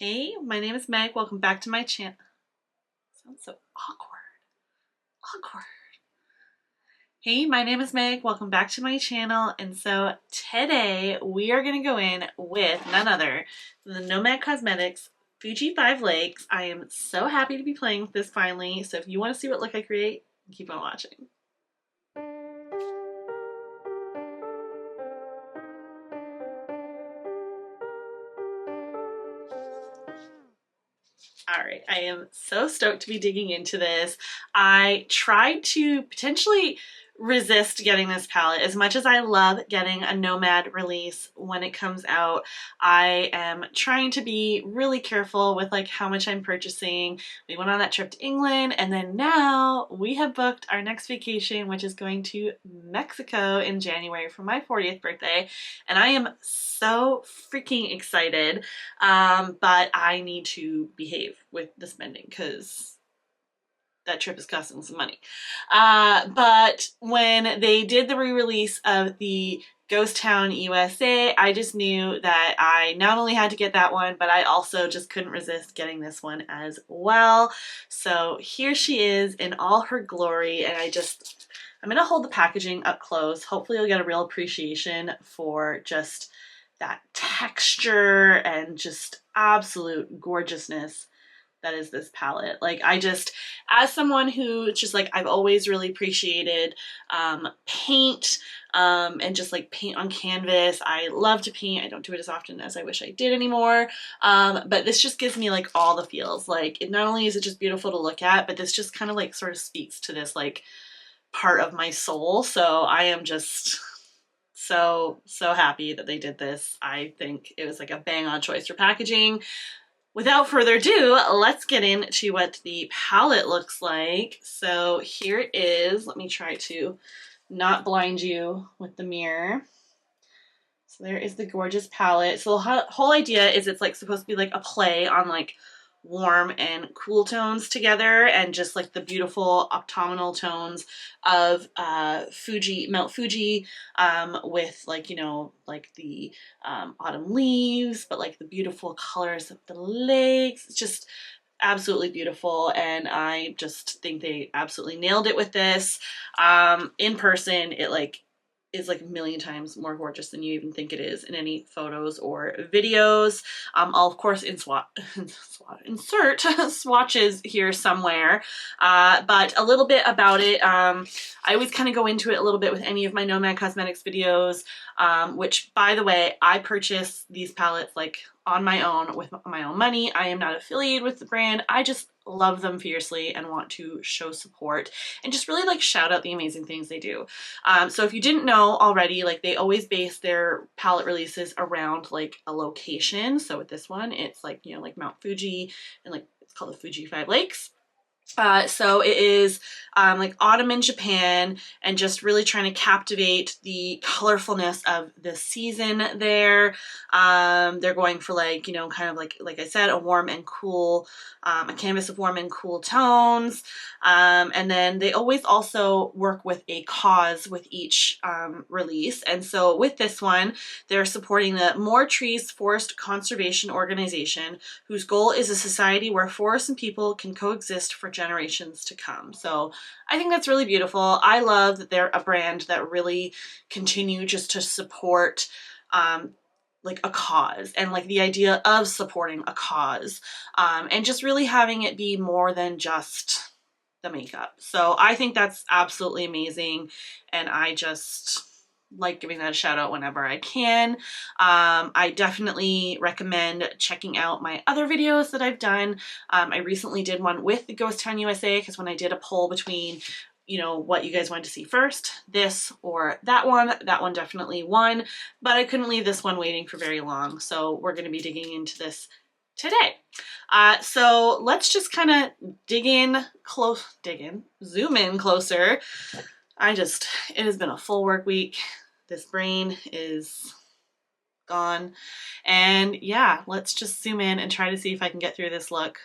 Hey, my name is Meg. Welcome back to my channel. Sounds so awkward. Awkward. Hey, my name is Meg. Welcome back to my channel. And so today we are going to go in with none other than the Nomad Cosmetics Fuji Five Lakes. I am so happy to be playing with this finally. So if you want to see what look I create, keep on watching. All right, I am so stoked to be digging into this. I tried to potentially resist getting this palette. As much as I love getting a Nomad release when it comes out, I am trying to be really careful with like how much I'm purchasing. We went on that trip to England, and then now we have booked our next vacation, which is going to Mexico in January for my 40th birthday, and I am so freaking excited. But I need to behave with the spending because that trip is costing some money. But when they did the re-release of the Ghost Town USA, I just knew that I not only had to get that one, but I also just couldn't resist getting this one as well. So here she is in all her glory, and I'm gonna hold the packaging up close. Hopefully you'll get a real appreciation for just that texture and just absolute gorgeousness that is this palette. Like as someone who just like, I've always really appreciated paint and just like paint on canvas. I love to paint. I don't do it as often as I wish I did anymore. But this just gives me like all the feels. Like not only is it just beautiful to look at, but this just kind of like sort of speaks to this like part of my soul. So I am just so happy that they did this. I think it was like a bang on choice for packaging. Without further ado, let's get into what the palette looks like. So here it is. Let me try to not blind you with the mirror. So there is the gorgeous palette. So the whole idea is it's like supposed to be like a play on like warm and cool tones together, and just like the beautiful octagonal tones of Mount Fuji, with like, you know, like the autumn leaves, but like the beautiful colors of the lakes. It's just absolutely beautiful, and I just think they absolutely nailed it with this. In person, it like is like a million times more gorgeous than you even think it is in any photos or videos. I'll of course insert swatches here somewhere, but a little bit about it. I always kind of go into it a little bit with any of my Nomad Cosmetics videos, which by the way, I purchase these palettes like on my own with my own money. I am not affiliated with the brand. I just love them fiercely and want to show support and just really like shout out the amazing things they do. So if you didn't know already, like they always base their palette releases around like a location. So with this one, it's like, you know, like Mount Fuji, and like it's called the Fuji Five Lakes. So it is like autumn in Japan, and just really trying to captivate the colorfulness of the season there. They're going for like, you know, kind of like I said, a warm and cool, a canvas of warm and cool tones. And then they always also work with a cause with each release. And so with this one, they're supporting the More Trees Forest Conservation Organization, whose goal is a society where forests and people can coexist for generations to come. So I think that's really beautiful. I love that they're a brand that really continue just to support like a cause, and like the idea of supporting a cause, and just really having it be more than just the makeup. So I think that's absolutely amazing, and I just like giving that a shout out whenever I can. I definitely recommend checking out my other videos that I've done. I recently did one with the Ghost Town USA, because when I did a poll between, you know, what you guys wanted to see first, this or that one definitely won, but I couldn't leave this one waiting for very long. So we're going to be digging into this today. So let's just kind of zoom in closer. It has been a full work week. This brain is gone. And yeah, let's just zoom in and try to see if I can get through this look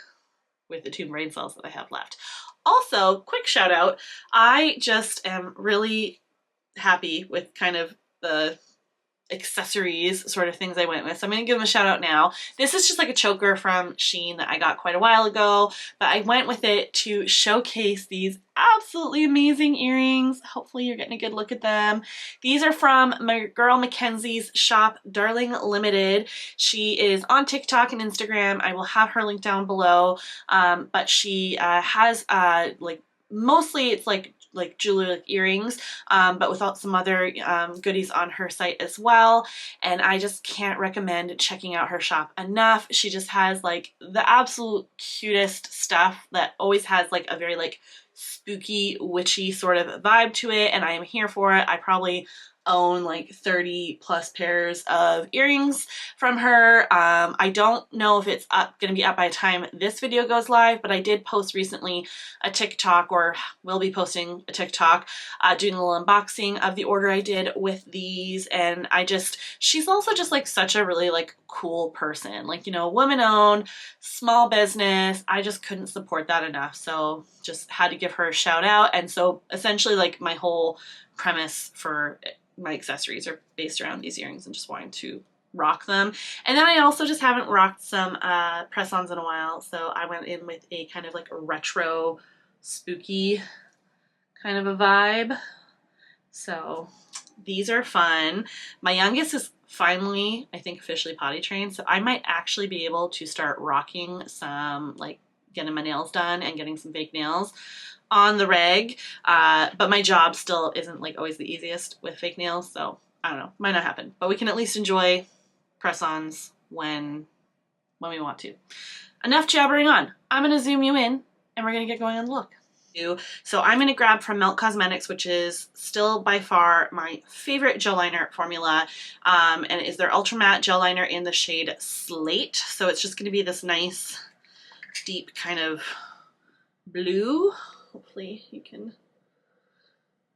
with the 2 brain cells that I have left. Also, quick shout out, I just am really happy with kind of the accessories sort of things I went with. So I'm going to give them a shout out now. This is just like a choker from Shein that I got quite a while ago, but I went with it to showcase these absolutely amazing earrings. Hopefully you're getting a good look at them. These are from my girl Mackenzie's shop, Darling Limited. She is on TikTok and Instagram. I will have her link down below. But she has like mostly it's like jewelry, like earrings, but without some other goodies on her site as well. And I just can't recommend checking out her shop enough. She just has like the absolute cutest stuff that always has like a very like spooky, witchy sort of vibe to it, and I am here for it. I probably own like 30 plus pairs of earrings from her. I don't know if it's gonna be up by the time this video goes live, but I did post recently a TikTok, or will be posting a TikTok, doing a little unboxing of the order I did with these. And she's also just like such a really like cool person, like, you know, woman owned, small business. I just couldn't support that enough, so just had to give her a shout out. And so essentially like my whole premise for my accessories are based around these earrings and just wanting to rock them. And then I also just haven't rocked some press-ons in a while, so I went in with a kind of like a retro spooky kind of a vibe. So these are fun. My youngest is finally, I think, officially potty trained, so I might actually be able to start rocking some, like getting my nails done and getting some fake nails on the reg, but my job still isn't like always the easiest with fake nails, so I don't know, might not happen, but we can at least enjoy press-ons when we want to. Enough jabbering on. I'm gonna zoom you in and we're gonna get going on the look. So I'm gonna grab from Milk Cosmetics, which is still by far my favorite gel liner formula, and it is their Ultra Matte Gel Liner in the shade Slate. So it's just gonna be this nice deep kind of blue. Hopefully you can,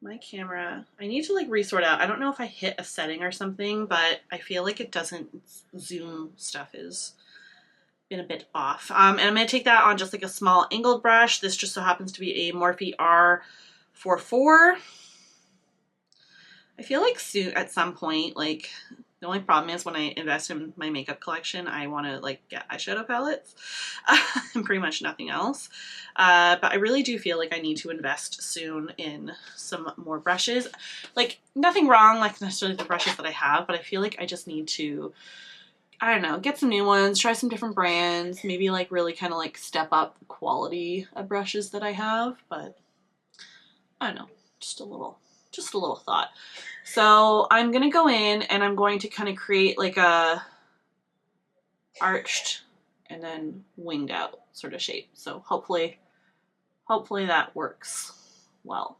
my camera, I need to like resort out. I don't know if I hit a setting or something, but I feel like it doesn't, zoom stuff is been a bit off. And I'm going to take that on just like a small angled brush. This just so happens to be a Morphe R44. I feel like soon at some point, like the only problem is when I invest in my makeup collection, I want to like get eyeshadow palettes and pretty much nothing else. But I really do feel like I need to invest soon in some more brushes. Like nothing wrong like necessarily the brushes that I have, but I feel like I just need to, I don't know, get some new ones, try some different brands, maybe like really kind of like step up the quality of brushes that I have. But I don't know, just a little thought. So I'm gonna go in and I'm going to kind of create like a arched and then winged out sort of shape. So hopefully that works well.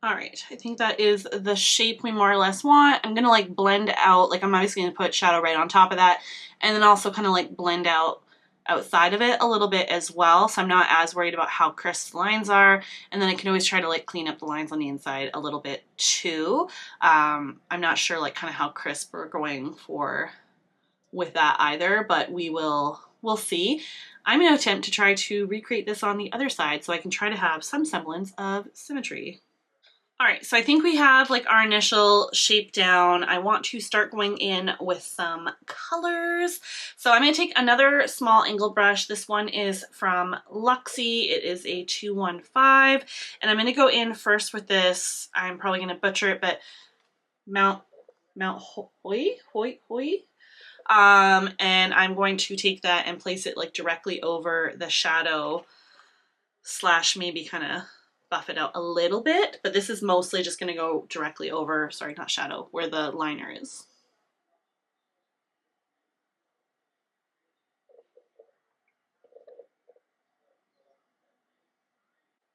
All right, I think that is the shape we more or less want. I'm gonna like blend out, like I'm obviously gonna put shadow right on top of that, and then also kind of like blend out outside of it a little bit as well, so I'm not as worried about how crisp the lines are. And then I can always try to like clean up the lines on the inside a little bit too. I'm not sure like kind of how crisp we're going for with that either, but we'll see. I'm gonna attempt to try to recreate this on the other side so I can try to have some semblance of symmetry. All right, so I think we have like our initial shape down. I want to start going in with some colors. So I'm gonna take another small angled brush. This one is from Luxie. It is a 215, and I'm gonna go in first with this. I'm probably gonna butcher it, but Mount Hoi. And I'm going to take that and place it like directly over the shadow slash maybe kind of buff it out a little bit, but this is mostly just going to go directly over, sorry, not shadow, where the liner is.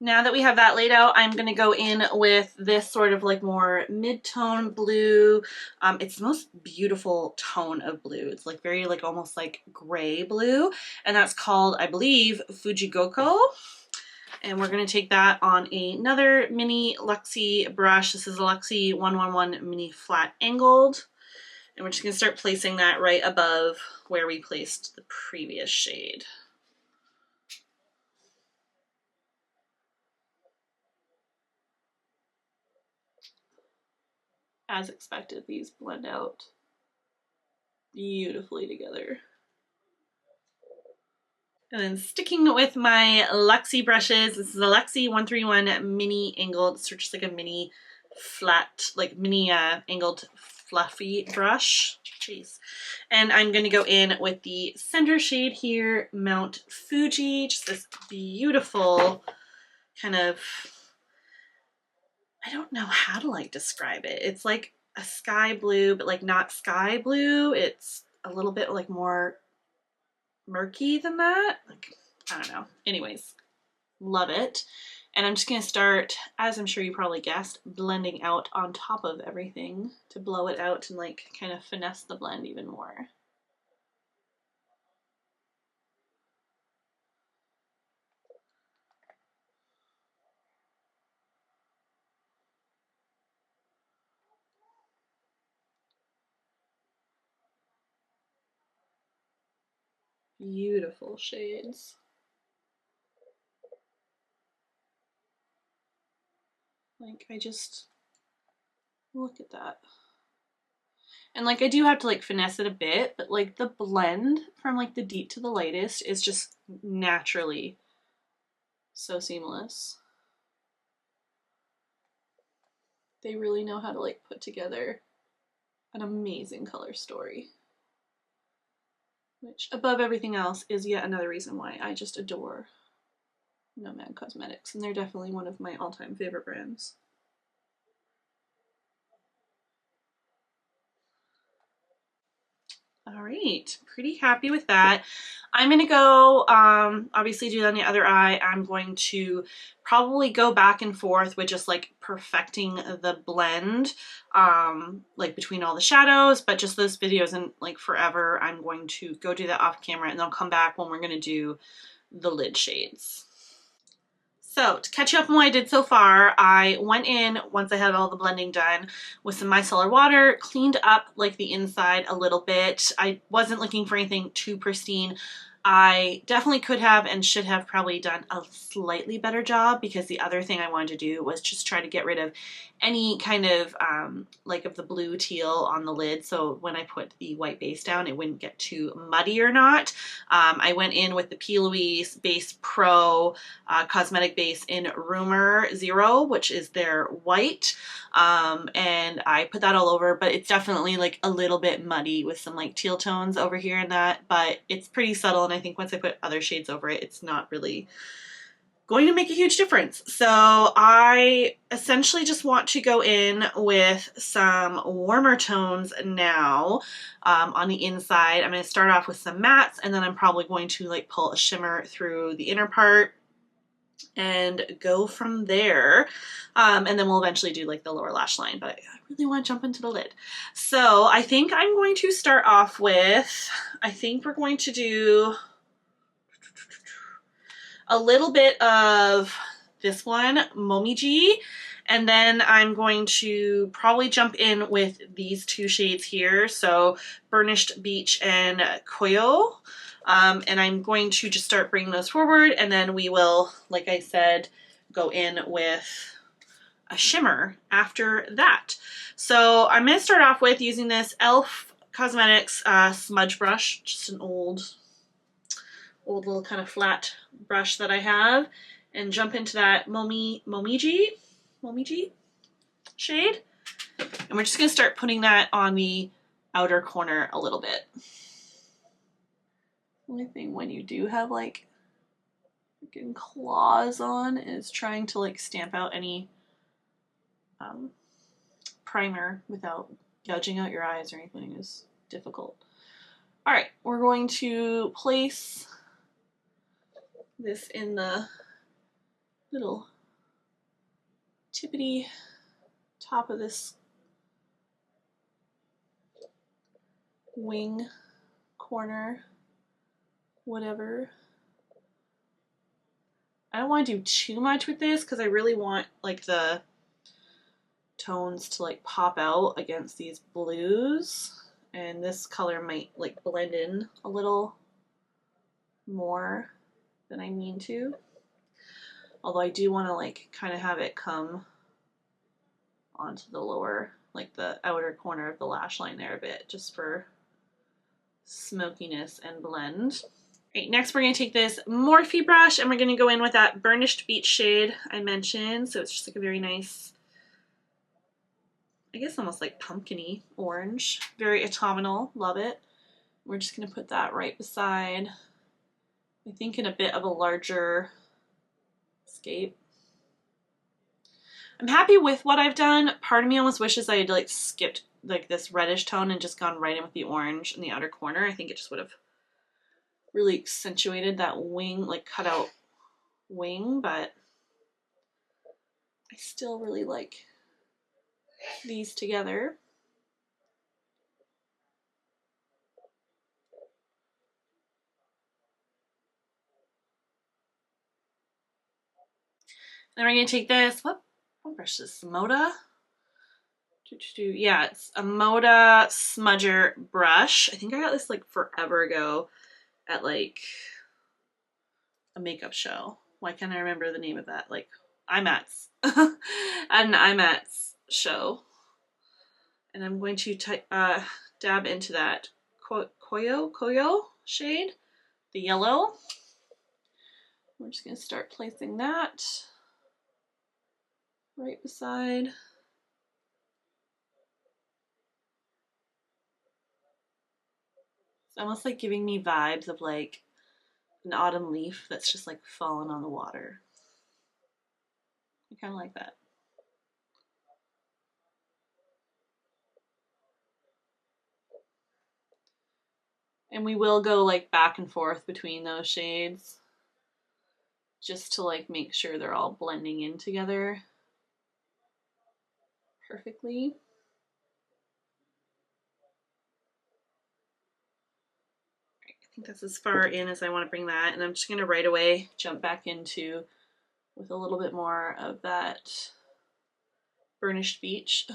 Now that we have that laid out, I'm going to go in with this sort of like more mid-tone blue. It's the most beautiful tone of blue. It's like very like almost like gray blue, and that's called, I believe, Fuji. And we're going to take that on another mini Luxie brush. This is a Luxie 111 mini flat angled. And we're just going to start placing that right above where we placed the previous shade. As expected, these blend out beautifully together. And then sticking with my Luxie brushes, this is a Luxie 131 mini angled, so just like a mini flat, like mini angled fluffy brush. Jeez. And I'm going to go in with the center shade here, Mount Fuji, just this beautiful kind of, I don't know how to like describe it. It's like a sky blue, but like not sky blue. It's a little bit like more murky than that. Like, I don't know. Anyways, love it. And I'm just going to start, as I'm sure you probably guessed, blending out on top of everything to blow it out and like kind of finesse the blend even more. Beautiful shades. Like, I just, look at that. And like I do have to like finesse it a bit, but like the blend from like the deep to the lightest is just naturally so seamless. They really know how to like put together an amazing color story. Which above everything else is yet another reason why I just adore Nomad Cosmetics, and they're definitely one of my all-time favorite brands. All right, pretty happy with that. I'm gonna go, obviously do that on the other eye. I'm going to probably go back and forth with just like perfecting the blend, like between all the shadows, but just this video isn't like forever. I'm going to go do that off camera and then I'll come back when we're gonna do the lid shades. So to catch you up on what I did so far, I went in once I had all the blending done with some micellar water, cleaned up like the inside a little bit. I wasn't looking for anything too pristine. I definitely could have and should have probably done a slightly better job, because the other thing I wanted to do was just try to get rid of any kind of like of the blue teal on the lid, so when I put the white base down it wouldn't get too muddy or not. I went in with the P. Louise Base Pro cosmetic base in Rumor Zero, which is their white, and I put that all over, but it's definitely like a little bit muddy with some like teal tones over here and that, but it's pretty subtle, and I think once I put other shades over it, it's not really going to make a huge difference. So I essentially just want to go in with some warmer tones now on the inside. I'm going to start off with some mattes, and then I'm probably going to like pull a shimmer through the inner part and go from there. And then we'll eventually do like the lower lash line, but I really want to jump into the lid. So I think I'm going to start off with, I think we're going to do a little bit of this one, Momiji, and then I'm going to probably jump in with these two shades here, so Burnished Beach and Koyo. And I'm going to just start bringing those forward, and then we will, like I said, go in with a shimmer after that. So I'm going to start off with using this e.l.f. Cosmetics smudge brush, just an old little kind of flat brush that I have, and jump into that Momiji shade. And we're just going to start putting that on the outer corner a little bit. Only thing when you do have like freaking claws on is trying to like stamp out any primer without gouging out your eyes or anything is difficult. All right, we're going to place this in the little tippity top of this wing corner, whatever. I don't want to do too much with this because I really want like the tones to like pop out against these blues, and this color might like blend in a little more than I mean to. Although I do want to like kind of have it come onto the lower, like the outer corner of the lash line there a bit, just for smokiness and blend. Right, next we're going to take this Morphe brush and we're going to go in with that Burnished Beach shade I mentioned. So it's just like a very nice, I guess almost like pumpkin-y orange. Very autumnal, love it. We're just going to put that right beside, I think in a bit of a larger scape. I'm happy with what I've done. Part of me almost wishes I had like skipped like this reddish tone and just gone right in with the orange in the outer corner. I think it just would have really accentuated that wing, like cut out wing, but I still really like these together. Then we're going to take this, what brush is this? Moda? Yeah, it's a Moda smudger brush. I think I got this like forever ago at like a makeup show. Why can't I remember the name of that? Like IMATS. At an IMATS show. And I'm going to dab into that Koyo shade, the yellow. We're just going to start placing that right beside. It's almost like giving me vibes of like an autumn leaf that's just like fallen on the water. I kind of like that. And we will go like back and forth between those shades just to like make sure they're all blending in together perfectly. I think that's as far in as I want to bring that, and I'm just going to right away jump back into with a little bit more of that Burnished Beach.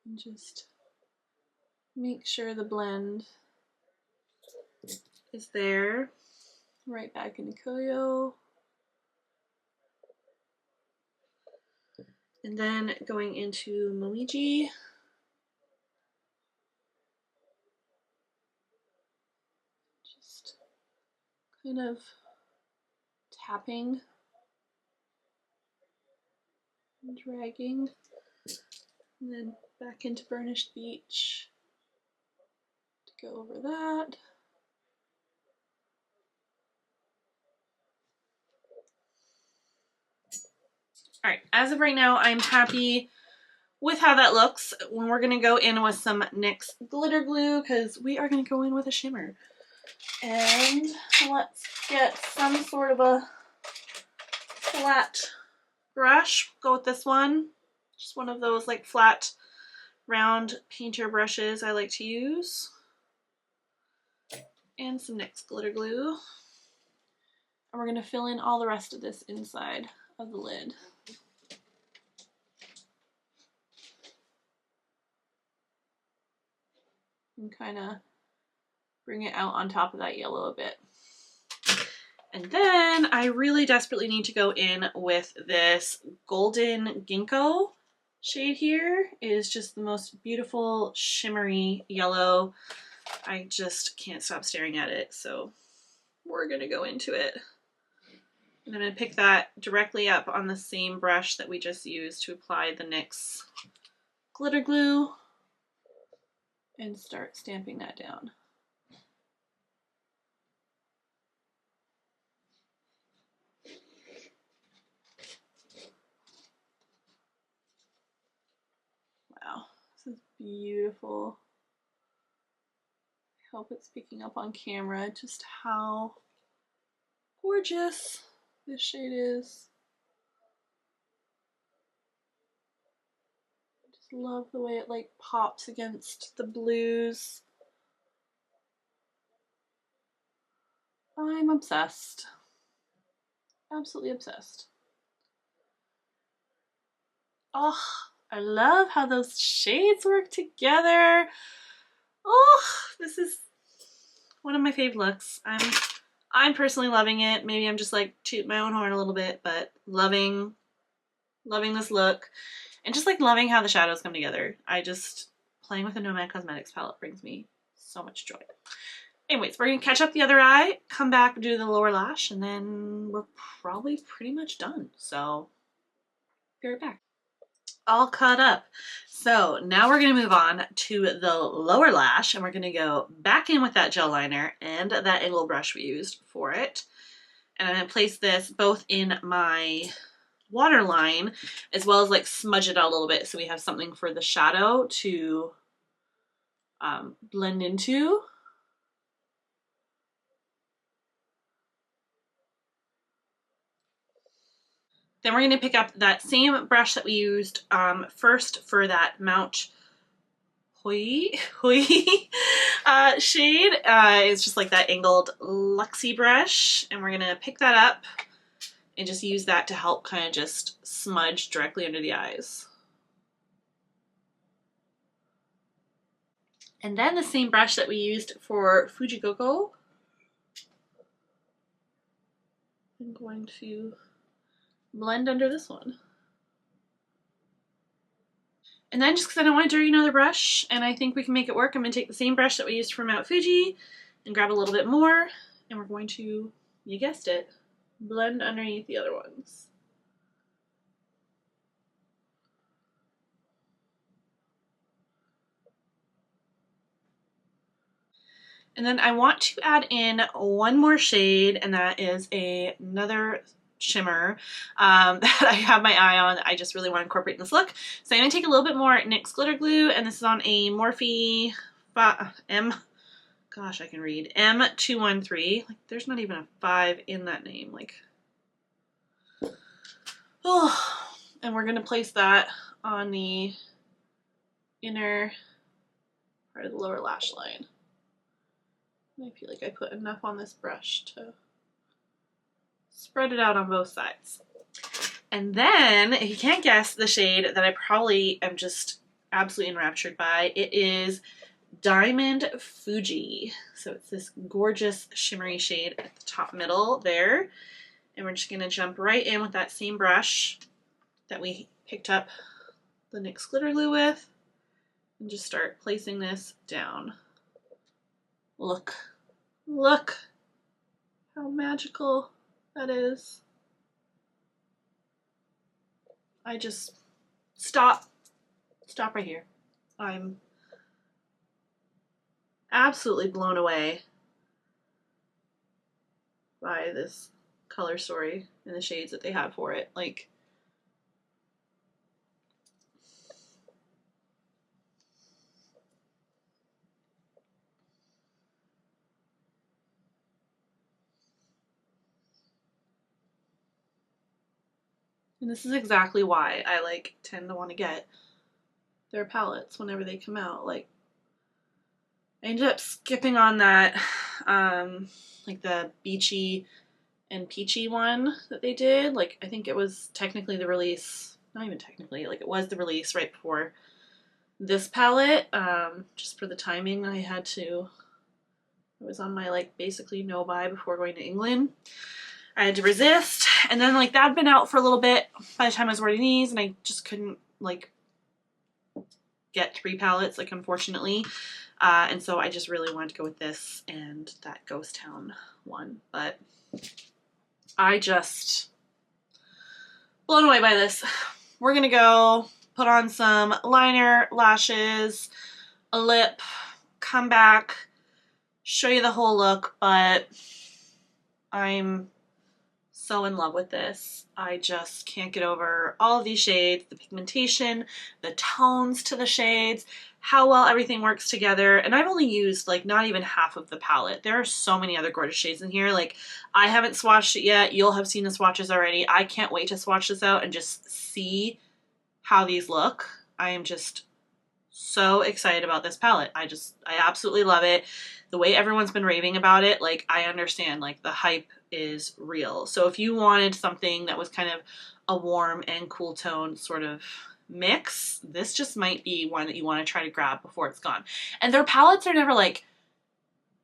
And just make sure the blend is there. Right back into Koyo. And then going into Momiji. Just kind of tapping and dragging. And then back into Burnished Beach to go over that. All right, as of right now, I'm happy with how that looks. When we're gonna go in with some NYX glitter glue because we are gonna go in with a shimmer. And let's get some sort of a flat brush. Go with this one. Just one of those like flat, round painter brushes I like to use. And some NYX glitter glue. And we're gonna fill in all the rest of this inside of the lid. And kind of bring it out on top of that yellow a bit. And then I really desperately need to go in with this Golden Ginkgo shade here. It is just the most beautiful shimmery yellow. I just can't stop staring at it, so we're gonna go into it. And I'm gonna pick that directly up on the same brush that we just used to apply the NYX glitter glue and start stamping that down. Wow, this is beautiful. I hope it's picking up on camera just how gorgeous this shade is. Love the way it like pops against the blues. I'm obsessed. Absolutely obsessed. Oh, I love how those shades work together. Oh, this is one of my fave looks. I'm personally loving it. Maybe I'm just like tooting my own horn a little bit, but loving this look. And just like loving how the shadows come together. Playing with a Nomad Cosmetics palette brings me so much joy. Anyways, we're gonna catch up the other eye, come back, do the lower lash, and then we're probably pretty much done. So, be right back. All caught up. So now we're gonna move on to the lower lash, and we're gonna go back in with that gel liner and that angle brush we used for it. And I'm gonna place this both in my waterline as well as like smudge it out a little bit so we have something for the shadow to blend into. Then we're going to pick up that same brush that we used first for that Mount Hoi shade. It's just like that angled Luxie brush, and we're going to pick that up and just use that to help kind of just smudge directly under the eyes. And then the same brush that we used for Fuji Coco, I'm going to blend under this one. And then just because I don't want to dirty another brush and I think we can make it work, I'm going to take the same brush that we used for Mount Fuji and grab a little bit more, and we're going to, you guessed it, blend underneath the other ones. And then I want to add in one more shade, and that is another shimmer that I have my eye on. I just really want to incorporate in this look. So I'm going to take a little bit more NYX glitter glue, and this is on a Morphe gosh, I can read, M213. Like, there's not even a 5 in that name. Like, oh, and we're going to place that on the inner part of the lower lash line. I feel like I put enough on this brush to spread it out on both sides. And then, if you can't guess the shade that I probably am just absolutely enraptured by, it is Diamond Fuji. So it's this gorgeous shimmery shade at the top middle there. And we're just going to jump right in with that same brush that we picked up the NYX glitter glue with and just start placing this down. Look how magical that is. I just stop right here. I'm absolutely blown away by this color story and the shades that they have for it. Like, and this is exactly why I like tend to want to get their palettes whenever they come out. Like, I ended up skipping on that like the beachy and peachy one that they did. Like, I think it was technically the release, not even technically, like it was the release right before this palette. Just for the timing, I had to, it was on my like basically no buy before going to England. I had to resist, and then like that had been out for a little bit by the time I was wearing these, and I just couldn't like get 3 palettes, like, unfortunately. And so I just really wanted to go with this and that Ghost Town one, but I just blown away by this. We're gonna go put on some liner, lashes, a lip, come back, show you the whole look, but I'm so in love with this. I just can't get over all of these shades, the pigmentation, the tones to the shades, how well everything works together. And I've only used like not even half of the palette. There are so many other gorgeous shades in here. Like, I haven't swatched it yet. You'll have seen the swatches already. I can't wait to swatch this out and just see how these look. I am just so excited about this palette. I absolutely love it. The way everyone's been raving about it, like, I understand, like, the hype is real. So if you wanted something that was kind of a warm and cool tone sort of mix, this just might be one that you want to try to grab before it's gone. And their palettes are never like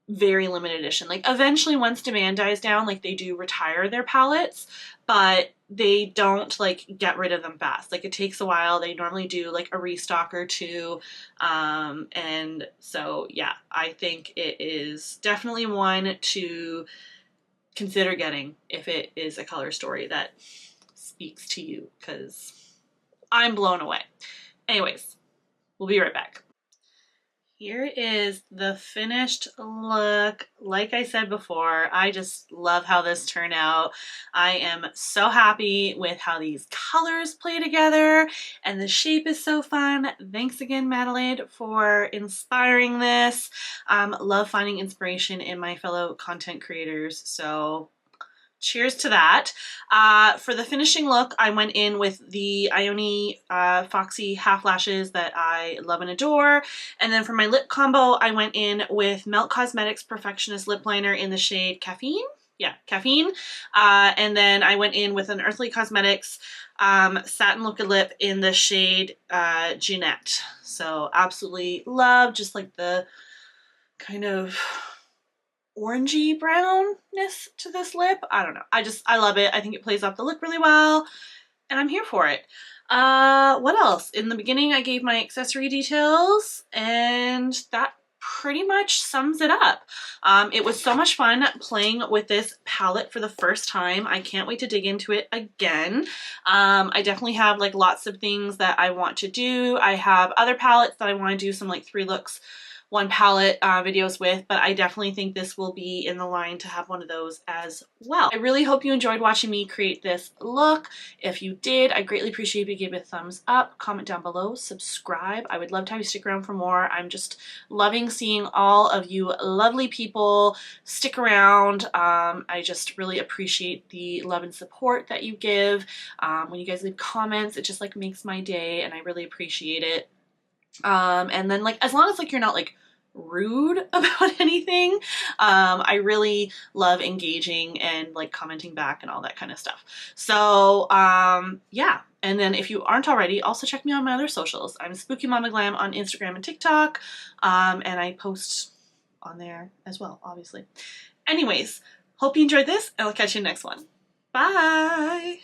very limited edition. Like, eventually once demand dies down, like, they do retire their palettes, but they don't like get rid of them fast. Like, it takes a while. They normally do like a restock or two. And so yeah, I think it is definitely one to consider getting if it is a color story that speaks to you, because I'm blown away. Anyways, we'll be right back. Here is the finished look. Like I said before, I just love how this turned out. I am so happy with how these colors play together, and the shape is so fun. Thanks again, Madeleine, for inspiring this. Love finding inspiration in my fellow content creators, so cheers to that. For the finishing look, I went in with the Ione Foxy half lashes that I love and adore. And then for my lip combo, I went in with Melt Cosmetics Perfectionist Lip Liner in the shade Caffeine. Yeah, Caffeine. And then I went in with an Earthly Cosmetics Satin Liquid Lip in the shade Jeanette. So absolutely love just like the kind of orangey brownness to this lip. I don't know. I love it. I think it plays off the look really well, and I'm here for it. What else? In the beginning, I gave my accessory details, and that pretty much sums it up. It was so much fun playing with this palette for the first time. I can't wait to dig into it again. I definitely have like lots of things that I want to do. I have other palettes that I want to do some like 3 looks, 1 palette videos with, but I definitely think this will be in the line to have one of those as well. I really hope you enjoyed watching me create this look. If you did, I greatly appreciate if you give it a thumbs up, comment down below, subscribe. I would love to have you stick around for more. I'm just loving seeing all of you lovely people stick around. I just really appreciate the love and support that you give. When you guys leave comments, it just like makes my day, and I really appreciate it. And then like, as long as like you're not like rude about anything, I really love engaging and like commenting back and all that kind of stuff. So yeah, and then if you aren't already, also check me on my other socials. I'm Spooky Mama Glam on Instagram and TikTok, and I post on there as well, obviously. Anyways, hope you enjoyed this, and I'll catch you in the next one. Bye!